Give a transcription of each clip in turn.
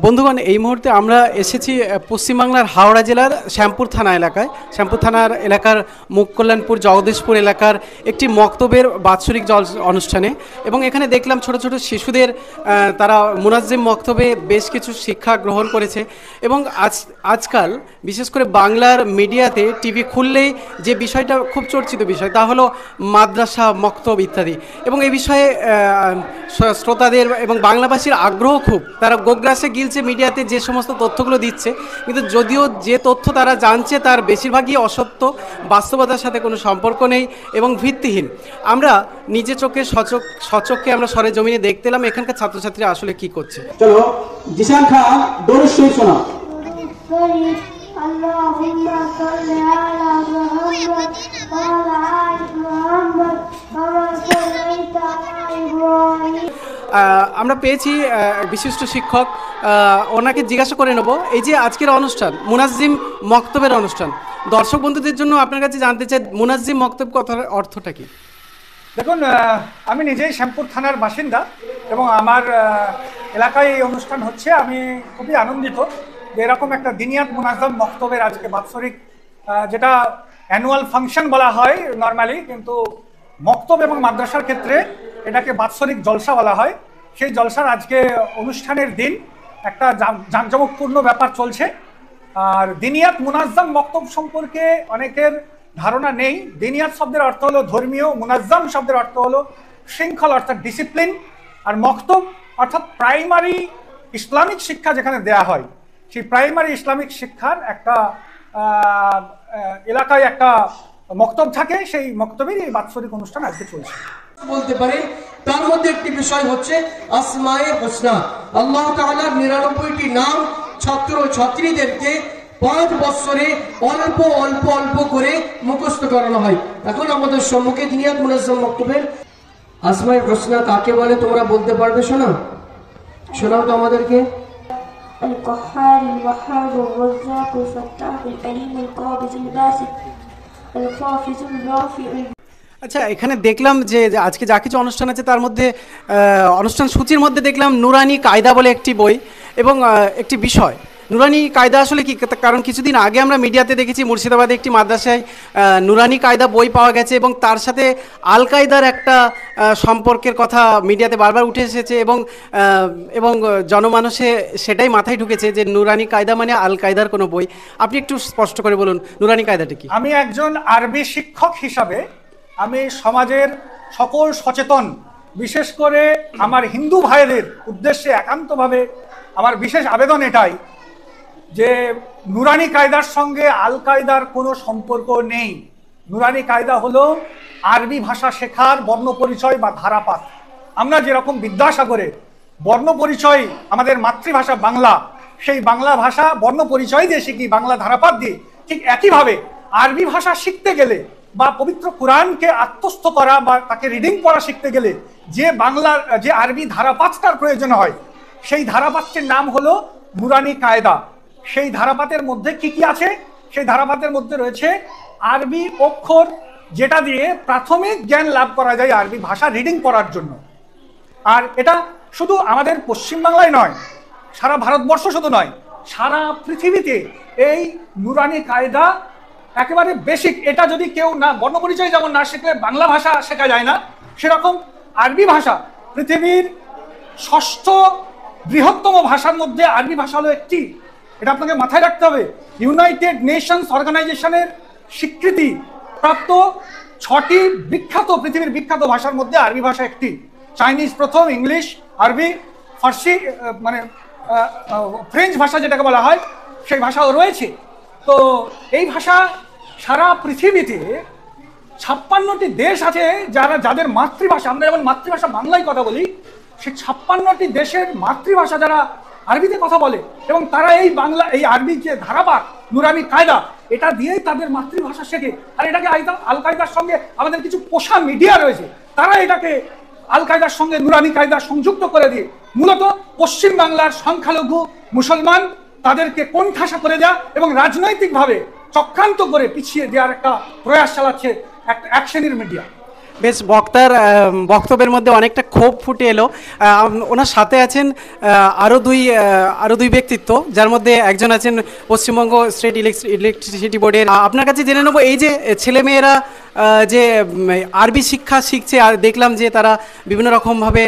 বন্ধুগণ, এই মুহূর্তে আমরা এসেছি পশ্চিমবাংলার হাওড়া জেলার শ্যামপুর থানা এলাকায়। শ্যামপুর থানার এলাকার মুখকল্যাণপুর জগদীশপুর এলাকার একটি মক্তবের বাৎসরিক জল অনুষ্ঠানে, এবং এখানে দেখলাম ছোট ছোট শিশুদের তারা মুনাজ্জিম মক্তবে বেশ কিছু শিক্ষা গ্রহণ করেছে। এবং আজকাল বিশেষ করে বাংলার মিডিয়াতে টিভি খুললেই যে বিষয়টা খুব চর্চিত বিষয়, তা হলো মাদ্রাসা, মক্তব ইত্যাদি। এবং এই বিষয়ে শ্রোতাদের এবং বাংলাভাষীর আগ্রহ খুব, তারা গোগ্রাসে গিলছে মিডিয়াতে যে সমস্ত তথ্যগুলো দিচ্ছে, কিন্তু যদিও যে তথ্য তারা জানছে তার বেশিরভাগই অসত্য, বাস্তবতার সাথে কোনো সম্পর্ক নেই এবং ভিত্তিহীন। আমরা নিজে চোখে সচক্ষে আমরা সরেজমিনে দেখতে এলাম এখানকার ছাত্রছাত্রীরা আসলে কি করছে। চলো জিশান খান দরুদ শরীফ শোনাও। اللهم صل على محمد وعلى آل محمد كما صليت على إبراهيم। আমরা পেয়েছি বিশিষ্ট শিক্ষক, ওনাকে জিজ্ঞাসা করে নেব এই যে আজকের অনুষ্ঠান মুনাজ্জিম মক্তবের অনুষ্ঠান, দর্শক বন্ধুদের জন্য আপনার কাছে জানতে চাই মুনাজ্জিম মক্তব কথার অর্থটা কি? দেখুন, আমি নিজেই শ্যামপুর থানার বাসিন্দা এবং আমার এলাকায় এই অনুষ্ঠান হচ্ছে। আমি খুবই আনন্দিত যে এরকম একটা দিনিয়াত মুনাজ্জম মক্তবের আজকে বাৎসরিক, যেটা অ্যানুয়াল ফাংশন বলা হয় নর্মালি, কিন্তু মক্তব এবং মাদ্রাসার ক্ষেত্রে এটাকে বাৎসরিক জলসা বলা হয়। সেই জলসার আজকে অনুষ্ঠানের দিন, একটা জাঁকজমকপূর্ণ ব্যাপার চলছে। আর দিনিয়াত মুনাজ্জম মক্তব সম্পর্কে অনেকের ধারণা নেই। দিনিয়াত শব্দের অর্থ হলো ধর্মীয়, মুনাজ্জম শব্দের অর্থ হলো শৃঙ্খল অর্থাৎ ডিসিপ্লিন, আর মক্তব অর্থাৎ প্রাইমারি ইসলামিক শিক্ষা যেখানে দেয়া হয়, সেই প্রাইমারি ইসলামিক শিক্ষার একটা এলাকায় একটা মক্তব থাকে। সেই মক্তবের এই বাৎসরিক অনুষ্ঠান আজকে চলছে বলতে পারেন। তার মধ্যে একটি বিষয় হচ্ছে আসমায়ে হুসনা, আল্লাহ তাআলার 99টি নাম ছাত্র ছাত্রীদেরকে 5 বছরে অল্প অল্প অল্প করে মুখস্থ করানো হয়। এখন আমাদের সম্মুখে দিনিয়াত মুনাজ্জম মক্তবের আসমায়ে হুসনা কাকে বলে তোমরা বলতে পারবে? শোনাও তো আমাদেরকে। القهار الوهاب الرزاق الفتاح العليم القابض الباسط الخافض الرافع। আচ্ছা, এখানে দেখলাম যে আজকে যা কিছু অনুষ্ঠান আছে তার মধ্যে অনুষ্ঠান সূচির মধ্যে দেখলাম নুরানি কায়দা বলে একটি বই এবং একটি বিষয়। নুরানি কায়দা আসলে কি? কারণ কিছুদিন আগে আমরা মিডিয়াতে দেখেছি মুর্শিদাবাদে একটি মাদ্রাসায় নুরানি কায়দা বই পাওয়া গেছে এবং তার সাথে আল কায়দার একটা সম্পর্কের কথা মিডিয়াতে বারবার উঠে এসেছে এবং জনমানসে সেটাই মাথায় ঢুকেছে যে নুরানি কায়দা মানে আল কায়দার কোনো বই। আপনি একটু স্পষ্ট করে বলুন নুরানি কায়দাটা কি? আমি একজন আরবি শিক্ষক হিসাবে আমি সমাজের সকল সচেতন, বিশেষ করে আমার হিন্দু ভাইদের উদ্দেশ্যে একান্তভাবে আমার বিশেষ আবেদন এটাই যে নুরানি কায়দার সঙ্গে আল কায়দার কোনো সম্পর্ক নেই। নুরানি কায়দা হলো আরবি ভাষা শেখার বর্ণপরিচয় বা ধারাপাত। আমরা যেরকম বিদ্যাসাগরের বর্ণপরিচয় আমাদের মাতৃভাষা বাংলা, সেই বাংলা ভাষা বর্ণপরিচয় দিয়ে শিখি, বাংলা ধারাপাত দিয়ে, ঠিক একইভাবে আরবি ভাষা শিখতে গেলে বা পবিত্র কোরআনকে আত্মস্থ করা বা তাকে রিডিং পড়া শিখতে গেলে যে আরবি ধারাপাতটার প্রয়োজন হয়, সেই ধারাপাতটির নাম হলো নুরানি কায়দা। সেই ধারাপাতের মধ্যে কি কি আছে? সেই ধারাপাতের মধ্যে রয়েছে আরবি অক্ষর, যেটা দিয়ে প্রাথমিক জ্ঞান লাভ করা যায় আরবি ভাষা রিডিং পড়ার জন্য। আর এটা শুধু আমাদের পশ্চিমবাংলায় নয়, সারা ভারতবর্ষ শুধু নয়, সারা পৃথিবীতে এই নুরানি কায়দা একেবারে বেসিক। এটা যদি কেউ না বর্ণপরিচয় যেমন না শিখলে বাংলা ভাষা শেখা যায় না, সেরকম আরবি ভাষা পৃথিবীর 6ষ্ঠ বৃহত্তম ভাষার মধ্যে আরবি ভাষা হলো একটি। এটা আপনাকে মাথায় রাখতে হবে। ইউনাইটেড নেশনস অর্গানাইজেশনের স্বীকৃতি প্রাপ্ত 6টি পৃথিবীর বিখ্যাত ভাষার মধ্যে আরবি ভাষা একটি। চাইনিজ প্রথম, ইংলিশ, আরবি, ফার্সি মানে ফ্রেঞ্চ ভাষা যেটাকে বলা হয়, সেই ভাষাও রয়েছে। তো এই ভাষা সারা পৃথিবীতে 56টি দেশ আছে যাদের মাতৃভাষা, আমরা যেমন মাতৃভাষা বাংলায় কথা বলি, সেই 56টি দেশের মাতৃভাষা যারা আরবিতে কথা বলে, এবং তারা এই আরবি যে ধারাপাত নুরানি কায়দা, এটা দিয়েই তাদের মাতৃভাষা শেখে। আর এটাকে আল কায়দার সঙ্গে আমাদের কিছু পোষা মিডিয়া রয়েছে, তারা এটাকে আল কায়দার সঙ্গে নুরানি কায়দা সংযুক্ত করে দিয়ে মূলত পশ্চিম বাংলার সংখ্যালঘু মুসলমান তাদেরকে কোণঠাসা করে দেয়া এবং রাজনৈতিকভাবে চক্রান্ত করে পিছিয়ে দেওয়ার একটা প্রয়াস চালাচ্ছে এক শ্রেণীর মিডিয়া। বেশ বক্তার বক্তব্যের মধ্যে অনেকটা ক্ষোভ ফুটে এলো। ওনার সাথে আছেন আরও দুই ব্যক্তিত্ব, যার মধ্যে একজন আছেন পশ্চিমবঙ্গ স্টেট ইলেকট্রিসিটি বোর্ডের। আপনার কাছে জেনে নেব, এই যে ছেলেমেয়েরা যে আরবি শিক্ষা শিখছে, আর দেখলাম যে তারা বিভিন্ন রকমভাবে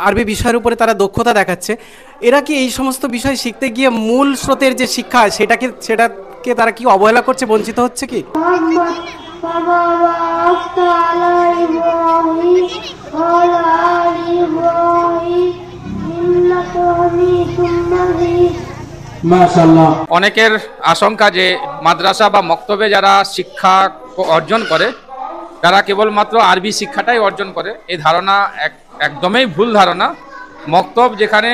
আরবি বিষয়ের উপরে তারা দক্ষতা দেখাচ্ছে, এরা কি এই সমস্ত বিষয় শিখতে গিয়ে মূল স্রোতের যে শিক্ষা সেটাকে তারা কি অবহেলা করছে, বঞ্চিত হচ্ছে কি? كما باركت على إبراهيم وعلى آل إبراهيم إنك حميد مجيد মাশাআল্লাহ। অনেকের আশঙ্কা যে মাদ্রাসা বা মক্তবে যারা শিক্ষা অর্জন করে তারা কেবলমাত্র আরবি শিক্ষাটাই অর্জন করে। এই ধারণা একদমই ভুল ধারণা। মক্তব যেখানে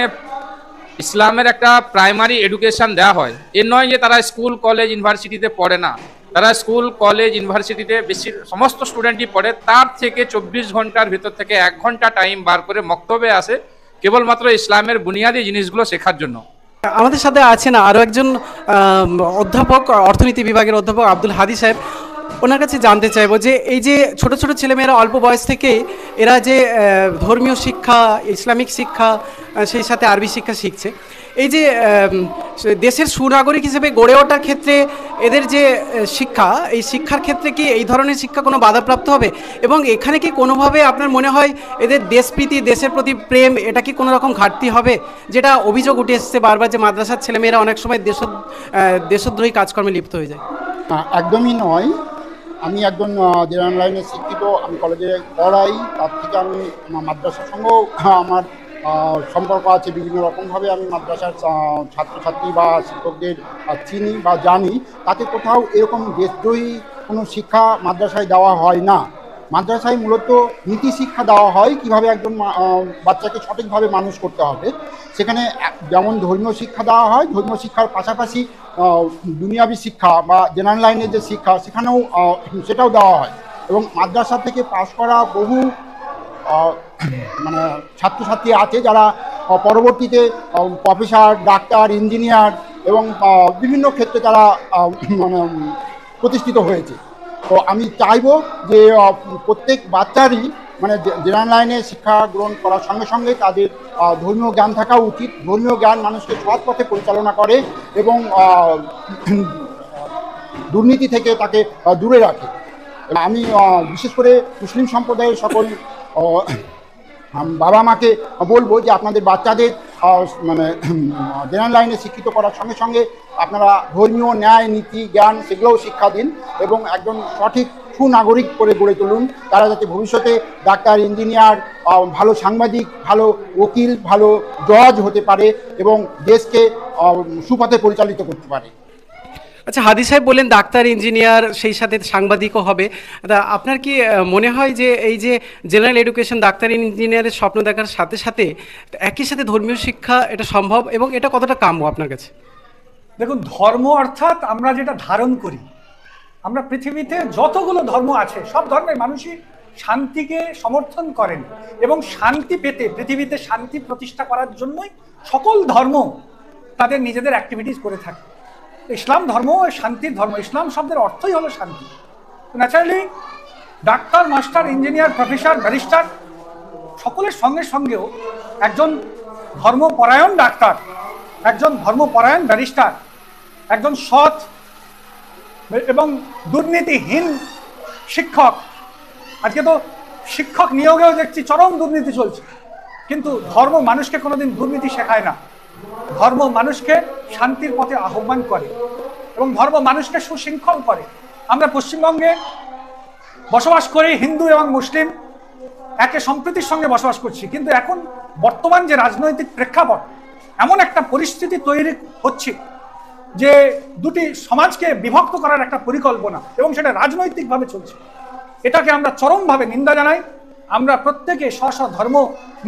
ইসলামের একটা প্রাইমারি এডুকেশন দেওয়া হয়, এর নয় যে তারা স্কুল কলেজ ইউনিভার্সিটিতে পড়ে না। তারা স্কুল কলেজ ইউনিভার্সিটিতে বেশি সমস্ত স্টুডেন্টই পড়ে, তার থেকে 24 ঘন্টার ভিতর থেকে 1 ঘন্টা টাইম বার করে মক্তবে আসে কেবলমাত্র ইসলামের বুনিয়াদী জিনিসগুলো শেখার জন্য। আমাদের সাথে আছেন আরও একজন অধ্যাপক, অর্থনীতি বিভাগের অধ্যাপক আব্দুল হাদি সাহেব। ওনার কাছে জানতে চাইবো যে এই যে ছোট ছোট ছেলেমেয়েরা অল্প বয়স থেকেই এরা যে ধর্মীয় শিক্ষা, ইসলামিক শিক্ষা, সেই সাথে আরবি শিক্ষা শিখছে, এই যে দেশের সুনাগরিক হিসেবে গড়ে ওঠার ক্ষেত্রে এদের যে শিক্ষা, এই শিক্ষার ক্ষেত্রে কি এই ধরনের শিক্ষা কোনো বাধাপ্রাপ্ত হবে? এবং এখানে কি কোনোভাবে আপনার মনে হয় এদের দেশপ্রীতি, দেশের প্রতি প্রেম, এটা কি কোনো রকম ঘাটতি হবে? যেটা অভিযোগ উঠে এসছে বারবার যে মাদ্রাসার ছেলেমেয়েরা অনেক সময় দেশদ্রোহী কাজকর্মে লিপ্ত হয়ে যায়। একদমই নয়। আমি একজন জেনারেল লাইনে শিক্ষিত, আমি কলেজে পড়াই, তার থেকে আমি মাদ্রাসার সঙ্গেও আমার সম্পর্ক আছে। বিভিন্ন রকমভাবে আমি মাদ্রাসার ছাত্রছাত্রী বা শিক্ষকদের চিনি বা জানি। তাতে কোথাও এরকম দেশদ্রোহী কোনো শিক্ষা মাদ্রাসায় দেওয়া হয় না। মাদ্রাসায় মূলত নীতি শিক্ষা দেওয়া হয়, কিভাবে একজন বাচ্চাকে সঠিকভাবে মানুষ করতে হবে। সেখানে যেমন ধর্মীয় শিক্ষা দেওয়া হয়, ধর্মীয় শিক্ষার পাশাপাশি দুনিয়াবী শিক্ষা বা জেনারেল লাইনের যে শিক্ষা সেখানেও সেটাও দেওয়া হয়। এবং মাদ্রাসা থেকে পাশ করা বহু মানে ছাত্রছাত্রী আছে যারা পরবর্তীতে প্রফেসর, ডাক্তার, ইঞ্জিনিয়ার এবং বিভিন্ন ক্ষেত্রে তারা মানে প্রতিষ্ঠিত হয়েছে। তো আমি চাইবো যে প্রত্যেক বাচ্চারই মানে জেনারেল লাইনে শিক্ষা গ্রহণ করার সঙ্গে সঙ্গে তাদের ধর্মীয় জ্ঞান থাকা উচিত। ধর্মীয় জ্ঞান মানুষকে সৎ পথে পরিচালনা করে এবং দুর্নীতি থেকে তাকে দূরে রাখে। আমি বিশেষ করে মুসলিম সম্প্রদায়ের সকল বাবা মাকে বলবো যে আপনাদের বাচ্চাদের মানে জেনারেল লাইনে শিক্ষিত করার সঙ্গে সঙ্গে আপনারা ধর্মীয় ন্যায়, নীতি, জ্ঞান সেগুলোও শিক্ষা দিন এবং একজন সঠিক সুনাগরিক করে গড়ে তুলুন। তারা যাতে ভবিষ্যতে ডাক্তার, ইঞ্জিনিয়ার, ভালো সাংবাদিক, ভালো উকিল, ভালো জজ হতে পারে এবং দেশকে সুপথে পরিচালিত করতে পারে। আচ্ছা, হাদি সাহেব বললেন ডাক্তার, ইঞ্জিনিয়ার, সেই সাথে সাংবাদিকও হবে। আপনার কি মনে হয় যে এই যে জেনারেল এডুকেশন, ডাক্তার, ইঞ্জিনিয়ারের স্বপ্ন দেখার সাথে সাথে একই সাথে ধর্মীয় শিক্ষা এটা সম্ভব এবং এটা কতটা কাম্য আপনার কাছে? দেখুন, ধর্ম অর্থাৎ আমরা যেটা ধারণ করি। আমরা পৃথিবীতে যতগুলো ধর্ম আছে সব ধর্মের মানুষই শান্তিকে সমর্থন করেন এবং শান্তি পেতে, পৃথিবীতে শান্তি প্রতিষ্ঠা করার জন্যই সকল ধর্ম তাদের নিজেদের অ্যাক্টিভিটিস করে থাকে। ইসলাম ধর্ম শান্তির ধর্ম। ইসলাম শব্দের অর্থই হলো শান্তি। Naturally doctor, master, engineer, professor, barrister সকলের সঙ্গে সঙ্গেও একজন ধর্মপরায়ণ ডাক্তার, একজন ধর্মপরায়ণ ব্যারিস্টার, একজন সৎ এবং দুর্নীতিহীন শিক্ষক। আজকে তো শিক্ষক নিয়োগেও দেখছি চরম দুর্নীতি চলছে, কিন্তু ধর্ম মানুষকে কোনোদিন দুর্নীতি শেখায় না। ধর্ম মানুষকে শান্তির পথে আহ্বান করে এবং ধর্ম মানুষকে সুশৃঙ্খল করে। আমরা পশ্চিমবঙ্গে বসবাস করি, হিন্দু এবং মুসলিম একে সম্প্রীতির সঙ্গে বসবাস করছি, কিন্তু এখন বর্তমান যে রাজনৈতিক প্রেক্ষাপট, এমন একটা পরিস্থিতি তৈরি হচ্ছে যে দুটি সমাজকে বিভক্ত করার একটা পরিকল্পনা এবং সেটা রাজনৈতিকভাবে চলছে। এটাকে আমরা চরমভাবে নিন্দা জানাই। আমরা প্রত্যেকে স্ব স্ব ধর্ম,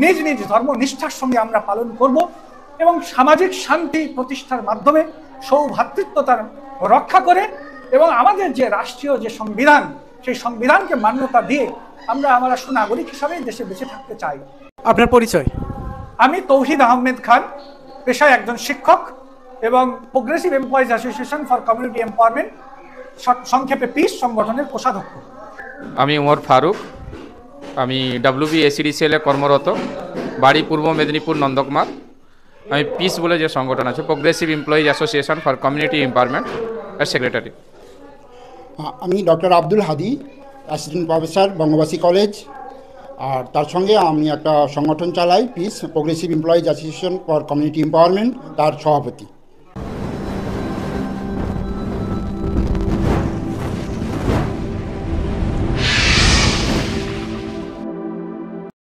নিজ নিজ ধর্ম নিষ্ঠার সঙ্গে আমরা পালন করব এবং সামাজিক শান্তি প্রতিষ্ঠার মাধ্যমে সৌভ্রাতৃত্বতার রক্ষা করে এবং আমাদের যে রাষ্ট্রীয় যে সংবিধান, সেই সংবিধানকে মান্যতা দিয়ে আমরা সুনাগরিক হিসাবে দেশে বেঁচে থাকতে চাই। আপনার পরিচয়? আমি তৌহিদ আহমেদ খান, পেশায় একজন শিক্ষক এবং progressive employees association for community empowerment, সংক্ষেপে পিস সংগঠনের কোষাধ্যক্ষ। আমি উমর ফারুক, আমি WBACDCL এ কর্মরত, বাড়ি পূর্ব মেদিনীপুর নন্দকুমার। আমি পিস বলে যে সংগঠন আছে, progressive employees association for community empowerment, এর সেক্রেটারি। আমি ডক্টর আব্দুল হাদি, অ্যাসিস্ট্যান্ট প্রফেসর, বঙ্গবাসী কলেজ। আর তার সঙ্গে আমি একটা সংগঠন চালাই, piece progressive employees association for community empowerment, তার সভাপতি।